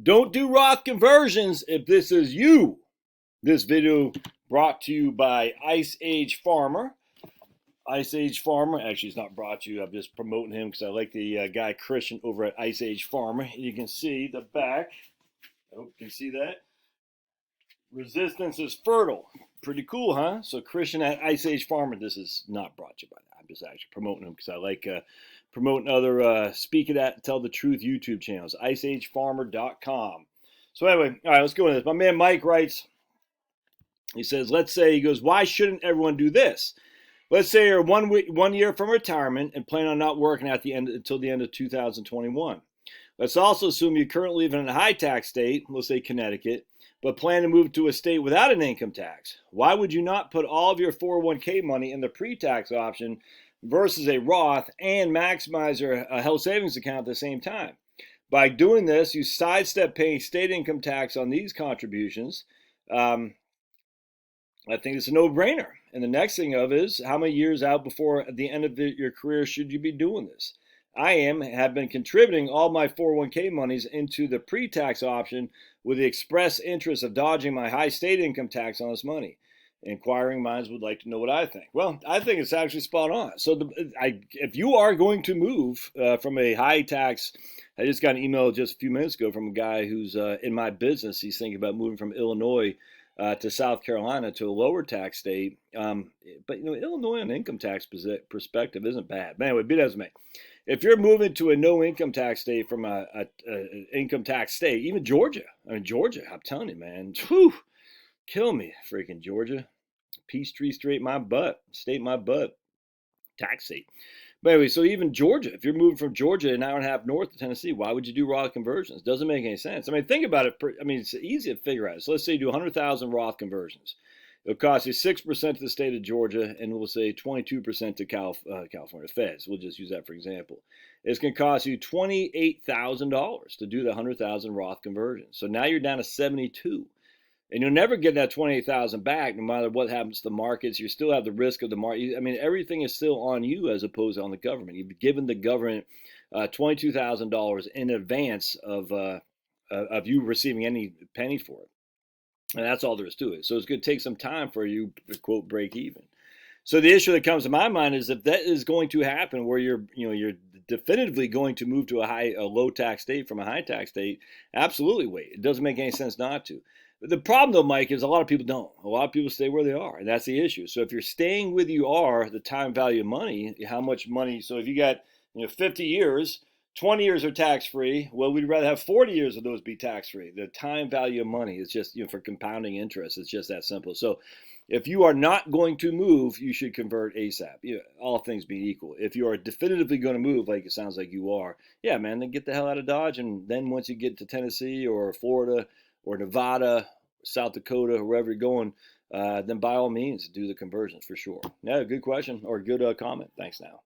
Don't do Roth conversions if this is you. This video brought to you by Ice Age Farmer. Ice Age Farmer, actually it's not brought to you, I'm just promoting him because I like the guy Christian over at Ice Age Farmer. You can see the back. Oh, can you see that? Resistance is fertile. Pretty cool, huh? So Christian at Ice Age Farmer, this is not brought to you by that. I'm just actually promoting him because I like promoting other Speak It At Tell the Truth YouTube channels. IceAgeFarmer.com. So anyway, all right, let's go with this. My man Mike writes, he says, let's say, he goes, why shouldn't everyone do this? Let's say you're 1 year from retirement and plan on not working at the end until the end of 2021. Let's also assume you currently live in a high tax state, let's say Connecticut, but plan to move to a state without an income tax. Why would you not put all of your 401k money in the pre-tax option versus a Roth and maximize your health savings account at the same time? By doing this, you sidestep paying state income tax on these contributions. I think it's a no-brainer. And the next thing of is, how many years out before the end of your career should you be doing this? I have been contributing all my 401k monies into the pre-tax option with the express interest of dodging my high state income tax on this money. Inquiring minds would like to know what I think. Well, I think it's actually spot on. So if you are going to move from a high tax, I just got an email just a few minutes ago from a guy who's in my business. He's thinking about moving from Illinois to South Carolina to a lower tax state. But, you know, Illinois on an income tax perspective isn't bad. But anyway, be that as it may. If you're moving to a no income tax state from a income tax state, even Georgia. I mean, Georgia, I'm telling you, man. Whew, kill me, freaking Georgia. Peachtree straight my butt. State my butt. Tax state. But anyway, so even Georgia, if you're moving from Georgia an hour and a half north to Tennessee, why would you do Roth conversions? Doesn't make any sense. I mean, think about it. I mean, it's easy to figure out. So let's say you do 100,000 Roth conversions. It'll cost you 6% to the state of Georgia, and we'll say 22% to California Feds. We'll just use that for example. It's going to cost you $28,000 to do the 100,000 Roth conversions. So now you're down to 72. And you'll never get that 28,000 back, no matter what happens to the markets. You still have the risk of the market. I mean, everything is still on you as opposed to on the government. You've given the government $22,000 in advance of you receiving any penny for it, and that's all there is to it. So it's going to take some time for you to quote break even. So the issue that comes to my mind is if that is going to happen, where you're definitively going to move to a low tax state from a high tax state, absolutely wait. It doesn't make any sense not to. The problem, though, Mike, is a lot of people don't. A lot of people stay where they are, and that's the issue. So if you're staying with you are the time value of money, how much money? So if you got 50 years, 20 years are tax-free. Well, we'd rather have 40 years of those be tax-free. The time value of money is just for compounding interest. It's just that simple. So if you are not going to move, you should convert ASAP. All things being equal. If you are definitively going to move, like it sounds like you are, yeah, man, then get the hell out of Dodge, and then once you get to Tennessee or Florida or Nevada, South Dakota, wherever you're going, then by all means do the conversions for sure. Yeah, good question or good comment. Thanks now.